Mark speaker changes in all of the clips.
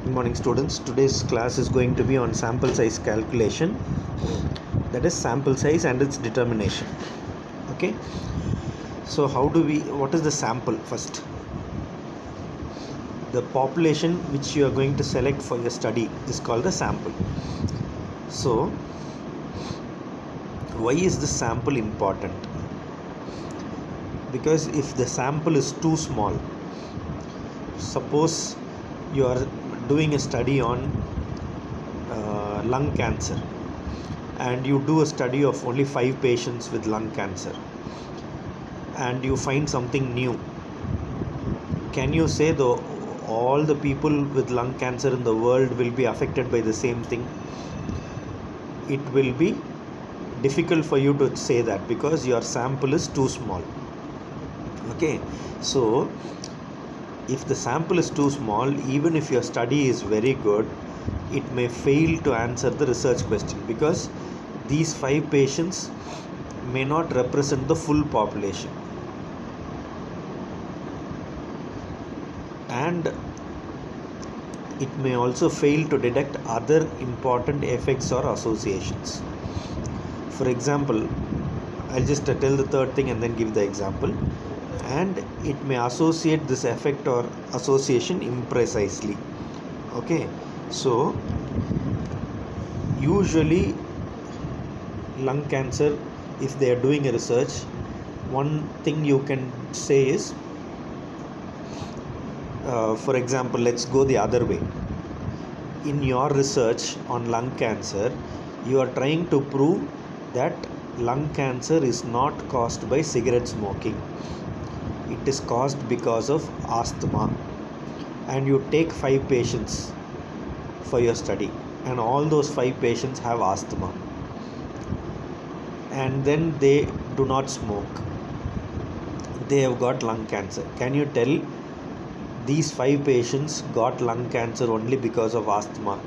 Speaker 1: Good morning, students. Today's class is going to be on sample size calculation, that is sample size and its determination. Okay, so what is the sample? First, the population which you are going to select for your study is called the sample. So why is the sample important? Because if the sample is too small, suppose you are doing a study on lung cancer and you do a study of only 5 patients with lung cancer and you find something new, can you say all the people with lung cancer in the world will be affected by the same thing? It will be difficult for you to say that because your sample is too small. Okay, so if the sample is too small, even if your study is very good, it may fail to answer the research question because these 5 patients may not represent the full population, and it may also fail to detect other important effects or associations. For example, I'll just tell the third thing and then give the example. And it may associate this effect or association imprecisely. Okay, so usually lung cancer, if they are doing a research, one thing you can say is, for example, let's go the other way. In your research on lung cancer, you are trying to prove that lung cancer is not caused by cigarette smoking. It is caused because of asthma, and you take 5 patients for your study and all those 5 patients have asthma and then they do not smoke, they have got lung cancer. Can you tell these 5 patients got lung cancer only because of asthma?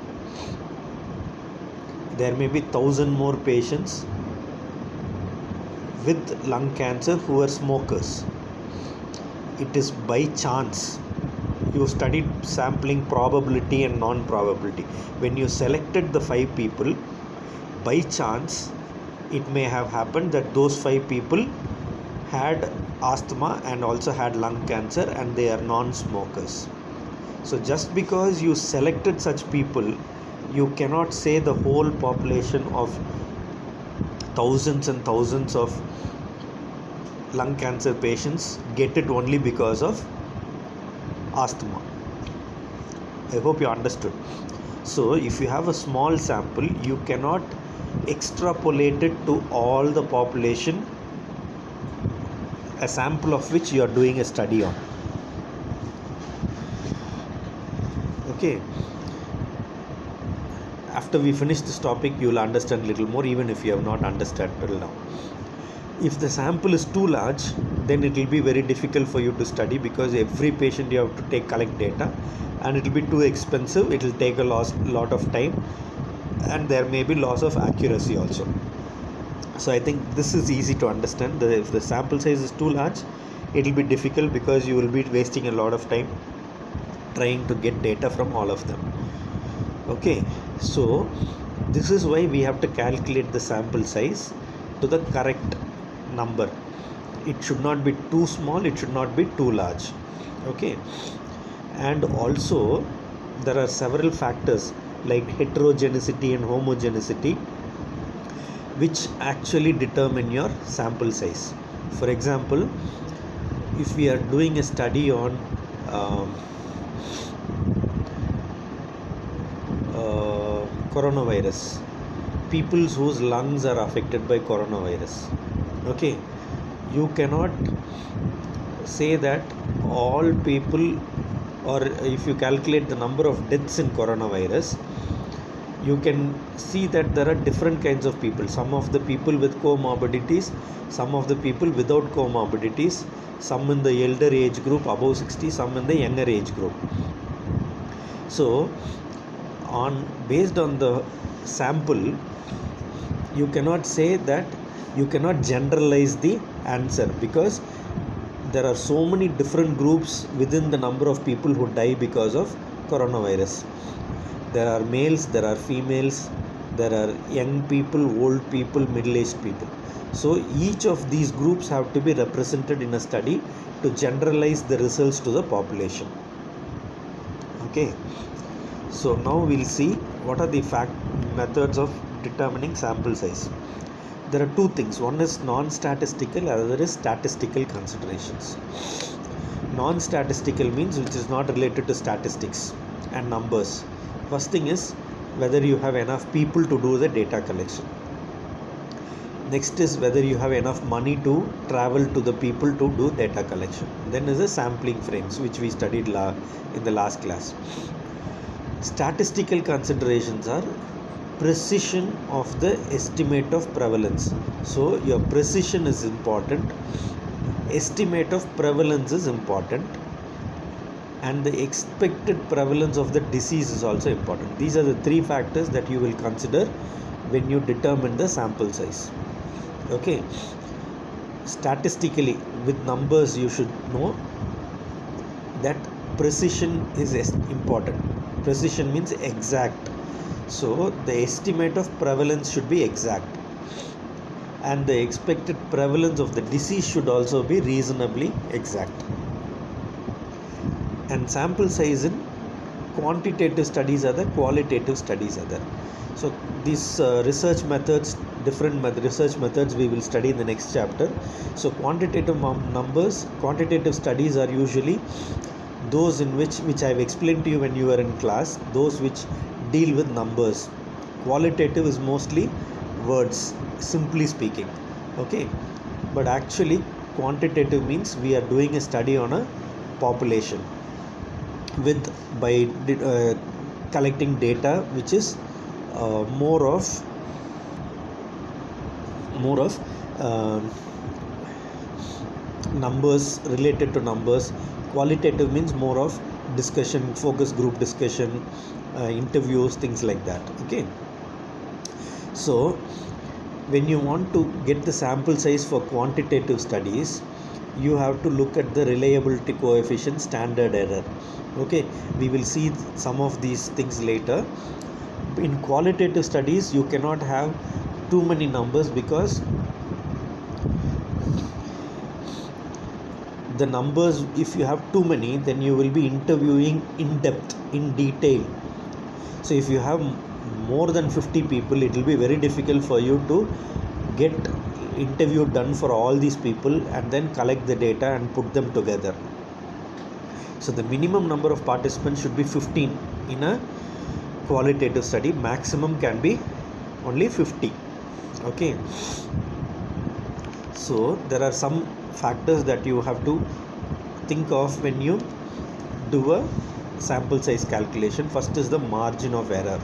Speaker 1: There may be 1,000 more patients with lung cancer who are smokers. It is by chance. You studied sampling probability and non-probability. When you selected the 5 people, by chance it may have happened that those 5 people had asthma and also had lung cancer and they are non-smokers. So just because you selected such people, you cannot say the whole population of thousands and thousands of lung cancer patients get it only because of asthma. I hope you understood. So if you have a small sample, you cannot extrapolate it to all the population, a sample of which you are doing a study on. Okay, after we finish this topic you will understand a little more, even if you have not understood till now. If the sample is too large, then it will be very difficult for you to study because every patient you have to collect data, and it will be too expensive. It will take a lot of time, and there may be loss of accuracy also. So I think this is easy to understand. If the sample size is too large, it will be difficult because you will be wasting a lot of time trying to get data from all of them. Okay, so this is why we have to calculate the sample size to the correct number. It should not be too small, it should not be too large. Okay, and also there are several factors like heterogeneity and homogeneity which actually determine your sample size. For example, if we are doing a study on coronavirus, people whose lungs are affected by coronavirus, okay, you cannot say that all people, or if you calculate the number of deaths in coronavirus, you can see that there are different kinds of people. Some of the people with comorbidities, some of the people without comorbidities, some in the elder age group above 60, some in the younger age group. So based on the sample, you cannot say that, you cannot generalize the answer because there are so many different groups within the number of people who die because of coronavirus. There are males, there are females, there are young people, old people, middle-aged people. So each of these groups have to be represented in a study to generalize the results to the population. Okay. So now we'll see what are the methods of determining sample size. There are two things. One is non-statistical, other is statistical considerations. Non-statistical means which is not related to statistics and numbers. First thing is whether you have enough people to do the data collection. Next is whether you have enough money to travel to the people to do data collection. Then is the sampling frames, which we studied in the last class. Statistical considerations are precision of the estimate of prevalence. So your precision is important, estimate of prevalence is important, and the expected prevalence of the disease is also important. These are the three factors that you will consider when you determine the sample size. Okay. Statistically, with numbers, you should know that precision is important. Precision means exact. So the estimate of prevalence should be exact, and the expected prevalence of the disease should also be reasonably exact. And sample size in quantitative studies are there, qualitative studies are there. So these research methods, different research methods we will study in the next chapter. So quantitative studies are usually those in which I have explained to you when you were in class, those which deal with numbers. Qualitative is mostly words, simply speaking. Okay, but actually quantitative means we are doing a study on a population by collecting data which is more of numbers, related to numbers. Qualitative means more of discussion, focus group discussion, interviews, things like that. Okay. So when you want to get the sample size for quantitative studies, you have to look at the reliability coefficient, standard error. Okay, we will see some of these things later. In qualitative studies, you cannot have too many numbers, because the numbers, if you have too many, then you will be interviewing in depth, in detail. So if you have more than 50 people, it will be very difficult for you to get interview done for all these people and then collect the data and put them together. So the minimum number of participants should be 15 in a qualitative study. Maximum can be only 50. Okay. So there are some factors that you have to think of when you do a sample size calculation. First is the margin of error.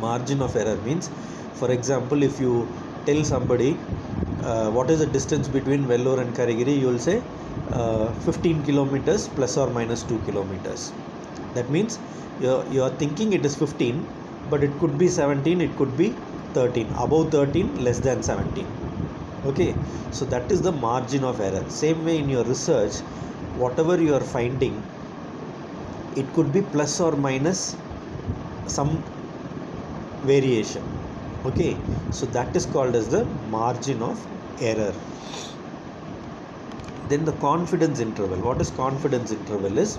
Speaker 1: Margin of error means, for example, if you tell somebody what is the distance between Vellore and Karigiri, you will say 15 kilometers plus or minus 2 kilometers. That means you are thinking it is 15, but it could be 17, it could be 13, above 13, less than 17. Okay, so that is the margin of error. Same way in your research, whatever you are finding, it could be plus or minus some variation. Okay, so that is called as the margin of error. Then the confidence interval. What is confidence interval? Is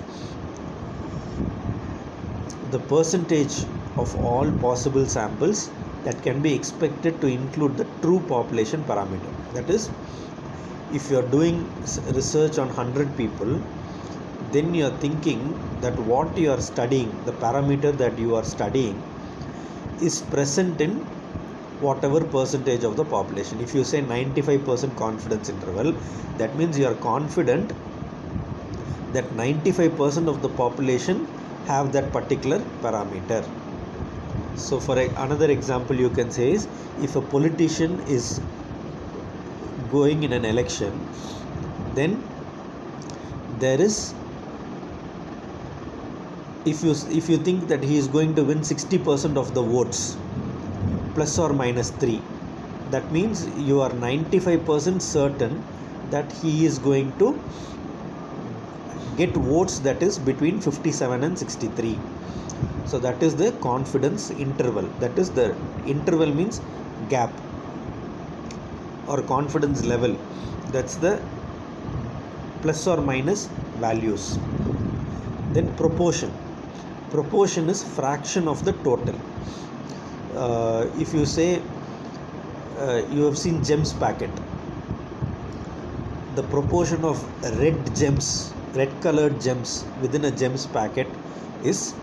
Speaker 1: the percentage of all possible samples that can be expected to include the true population parameter. That is, if you are doing research on 100 people, then you are thinking that what you are studying, the parameter that you are studying, is present in whatever percentage of the population. If you say 95% confidence interval, that means you are confident that 95% of the population have that particular parameter. So for another example you can say is, if a politician is going in an election, then there is, if you think that he is going to win 60% of the votes plus or minus 3, that means you are 95% certain that he is going to get votes that is between 57 and 63. So that is the confidence interval. That is the interval means gap or confidence level. That's the plus or minus values. Then proportion. Proportion is fraction of the total. If you say you have seen gems packet, the proportion of red colored gems within a gems packet is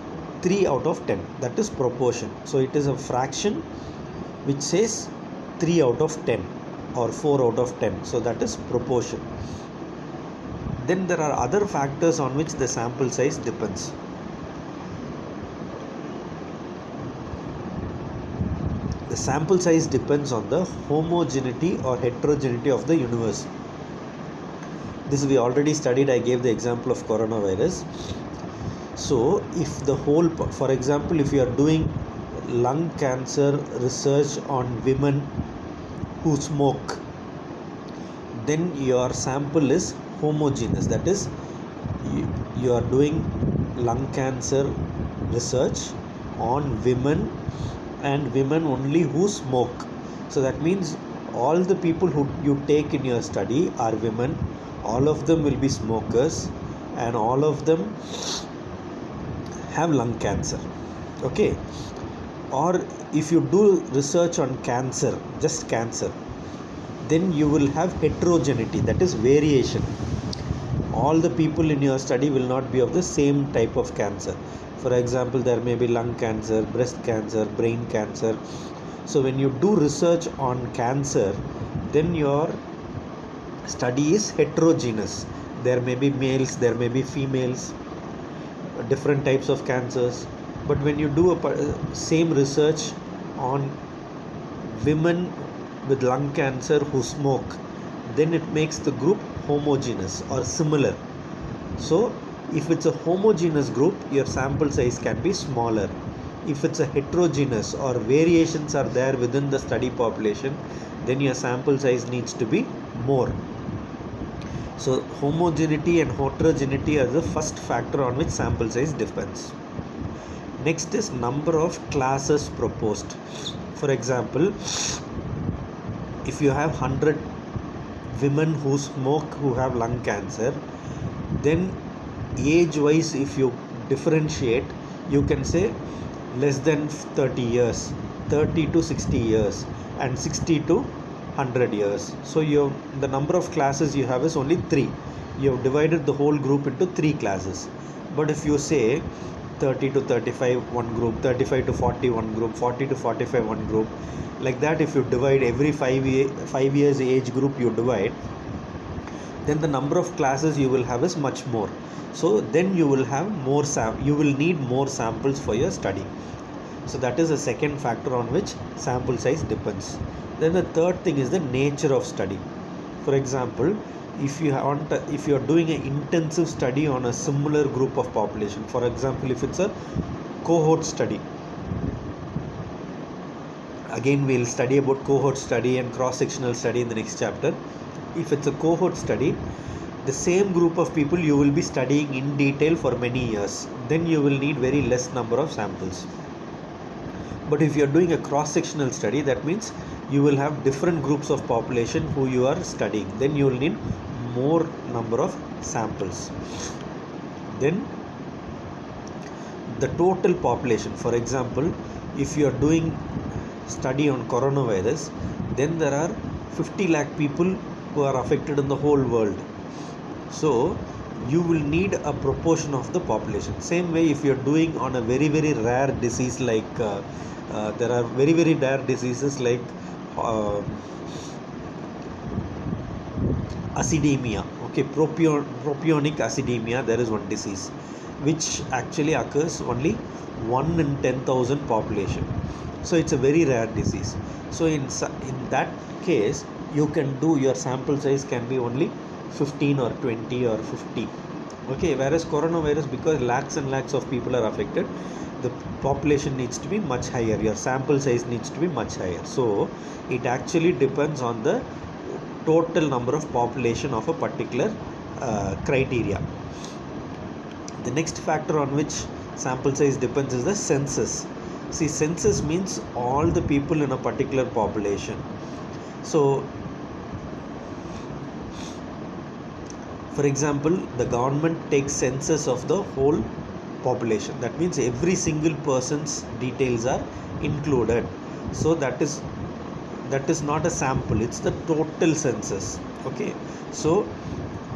Speaker 1: 3 out of 10. That is proportion. So it is a fraction which says 3 out of 10 or 4 out of 10. So that is proportion. Then there are other factors on which the sample size depends. The sample size depends on the homogeneity or heterogeneity of the universe. This we already studied. I gave the example of coronavirus. So if the whole, for example, if you are doing lung cancer research on women who smoke, then your sample is homogeneous. That is, you are doing lung cancer research on women and women only who smoke. So that means all the people who you take in your study are women, all of them will be smokers, and all of them have lung cancer. Okay. Or if you do research on cancer, just cancer, then you will have heterogeneity, that is variation. All the people in your study will not be of the same type of cancer. For example, there may be lung cancer, breast cancer, brain cancer. So when you do research on cancer, then your study is heterogeneous. There may be males, there may be females, different types of cancers. But when you do a same research on women with lung cancer who smoke, then it makes the group homogeneous or similar. So if it's a homogeneous group, your sample size can be smaller. If it's a heterogeneous or variations are there within the study population, then your sample size needs to be more. So homogeneity and heterogeneity are the first factor on which sample size depends. Next is number of classes proposed. For example, if you have 100 women who smoke who have lung cancer, then age wise if you differentiate, you can say less than 30 years, 30 to 60 years, and 60 to 100 years. So the number of classes you have is only 3. You have divided the whole group into 3 classes. But if you say 30 to 35 one group, 35 to 40 one group, 40 to 45 one group, like that, if you divide every 5 years age group you divide, then the number of classes you will have is much more. So then you will have more you will need more samples for your study. So that is the second factor on which sample size depends. Then the third thing is the nature of study. For example, if you are doing an intensive study on a similar group of population, for example, if it's a cohort study, again we'll study about cohort study and cross-sectional study in the next chapter. If it's a cohort study, the same group of people you will be studying in detail for many years, then you will need very less number of samples. But if you are doing a cross-sectional study, that means you will have different groups of population who you are studying, then you will need more number of samples. Then the total population, for example, if you are doing study on coronavirus, then there are 50 lakh people who are affected in the whole world. So you will need a proportion of the population. Same way, if you are doing on a very very rare disease like there are very very rare diseases like acidemia, okay, propionic acidemia, there is one disease which actually occurs only 1 in 10,000 population. So it's a very rare disease. So in that case, you can do, your sample size can be only 15 or 20 or 50. Okay, whereas coronavirus, because lakhs and lakhs of people are affected, the population needs to be much higher, your sample size needs to be much higher. So it actually depends on the total number of population of a particular criteria. The next factor on which sample size depends is the census. See, census means all the people in a particular population. So, for example, the government takes census of the whole population. That means every single person's details are included. So that is not a sample, it's the total census. Okay, so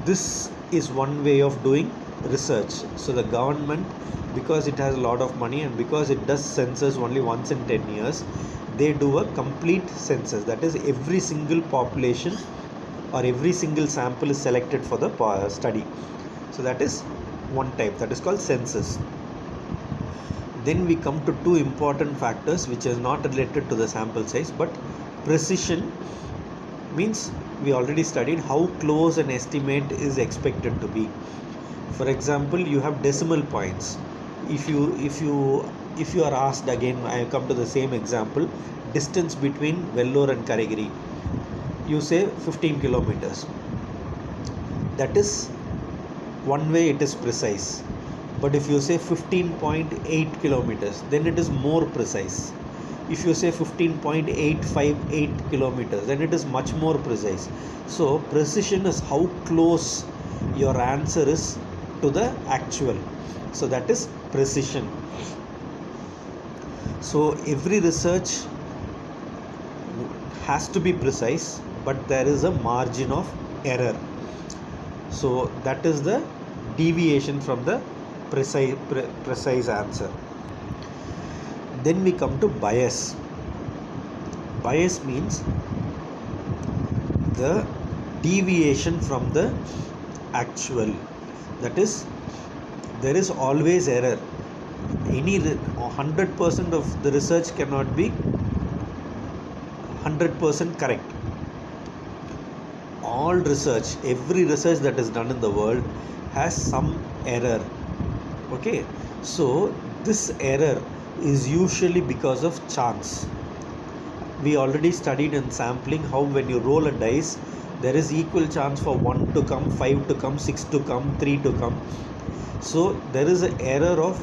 Speaker 1: this is one way of doing research. So the government, because it has a lot of money and because it does census only once in 10 years, they do a complete census. That is, every single population or every single sample is selected for the study. So that is one type, that is called census. Then we come to two important factors which is not related to the sample size, but precision means we already studied how close an estimate is expected to be. For example, you have decimal points. If you are asked again, I come to the same example, distance between Vellore and Karigiri, you say 15 kilometers. That is one way, it is precise. But if you say 15.8 kilometers, then it is more precise. If you say 15.858 kilometers, then it is much more precise. So precision is how close your answer is to the actual. So that is precision. So every research has to be precise, but there is a margin of error. So that is the deviation from the precise answer. Then we come to bias. Bias means the deviation from the actual. That is, there is always error. 100% of the research cannot be 100% correct. All research, every research that is done in the world has some error. Okay, so this error is usually because of chance. We already studied in sampling how when you roll a dice, there is equal chance for 1 to come, 5 to come, 6 to come, 3 to come. So there is an error of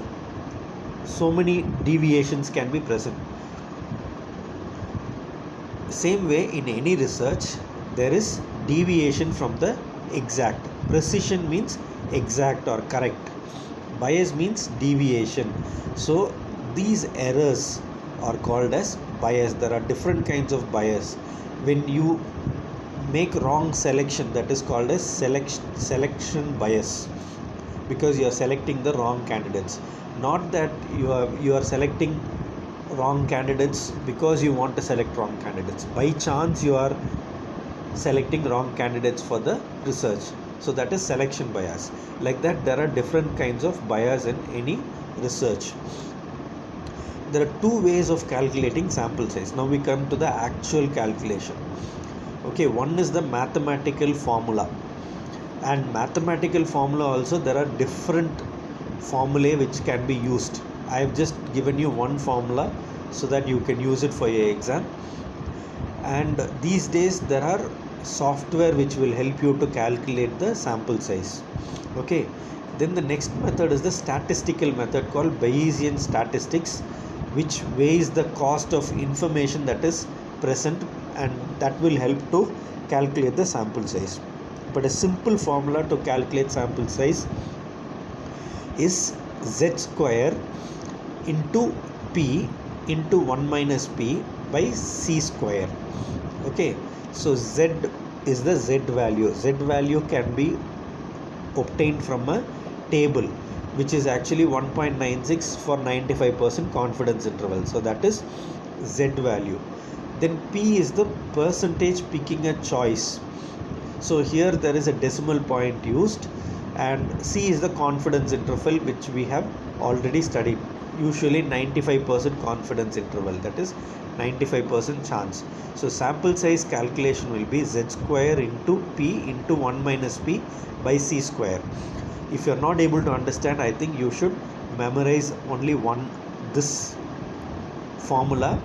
Speaker 1: so many deviations can be present. Same way, in any research, there is deviation from the exact. Precision means exact or correct. Bias means deviation. So these errors are called as bias. There are different kinds of bias. When you make wrong selection, that is called as selection bias, because you are selecting the wrong candidates. Not that you are selecting wrong candidates because you want to select wrong candidates. By chance you are selecting wrong candidates for the research. So that is selection bias. Like that, there are different kinds of bias in any research. There are two ways of calculating sample size. Now we come to the actual calculation. Okay, one is the mathematical formula, and mathematical formula also there are different formulae which can be used. I have just given you one formula so that you can use it for your exam. And these days there are software which will help you to calculate the sample size. Okay, then the next method is the statistical method called Bayesian statistics, which weighs the cost of information that is present, and that will help to calculate the sample size. But a simple formula to calculate sample size is z square into p into 1 minus p by c square. Okay, so z is the z value. Z value can be obtained from a table, which is actually 1.96 for 95% confidence interval. So that is z value. Then p is the percentage picking a choice. So here there is a decimal point used, and c is the confidence interval, which we have already studied. Usually 95% confidence interval, that is 95% chance. So sample size calculation will be z square into p into 1 minus p by c square. If you are not able to understand, I think you should memorize only this formula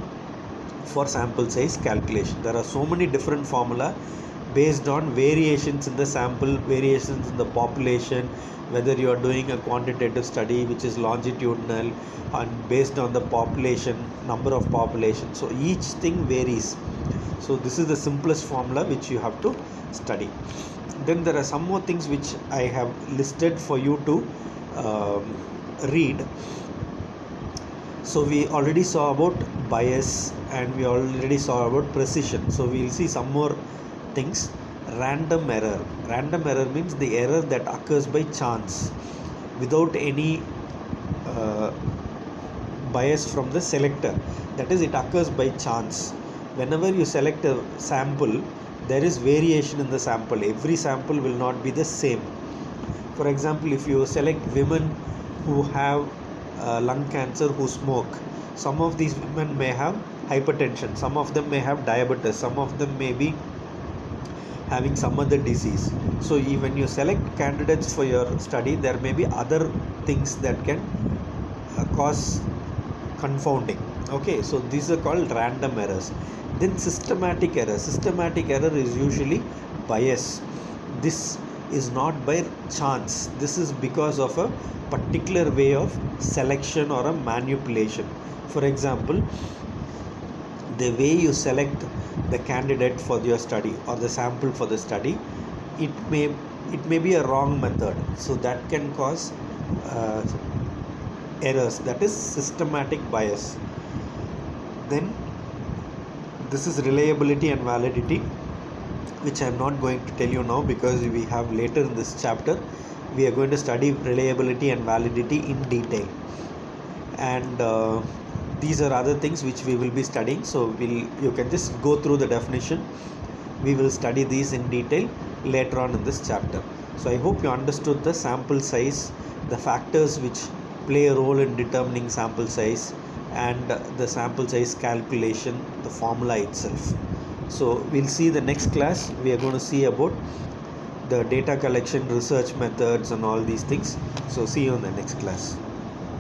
Speaker 1: for sample size calculation. There are so many different formula. based on variations in the sample, variations in the population, whether you are doing a quantitative study which is longitudinal and based on the population, number of population, so each thing varies. So this is the simplest formula which you have to study. Then there are some more things which I have listed for you to read. So we already saw about bias and we already saw about precision. So we will see some more things. Random error. Random error means the error that occurs by chance without any bias from the selector. That is, it occurs by chance. Whenever you select a sample, there is variation in the sample. Every sample will not be the same. For example, if you select women who have lung cancer who smoke, some of these women may have hypertension, some of them may have diabetes, some of them may be having some other disease. So when you select candidates for your study, there may be other things that can cause confounding. Okay, so these are called random errors. Then systematic error. Systematic error is usually bias. This is not by chance. This is because of a particular way of selection or a manipulation. For example, the way you select the candidate for your study or the sample for the study, it may be a wrong method. So that can cause errors. That is systematic bias. Then this is reliability and validity, which I am not going to tell you now because we have later in this chapter we are going to study reliability and validity in detail, and these are other things which we will be studying. So you can just go through the definition. We will study these in detail later on in this chapter. So I hope you understood the sample size, the factors which play a role in determining sample size, and the sample size calculation, the formula itself. So we'll see the next class. We are going to see about the data collection, research methods and all these things. So see you in the next class.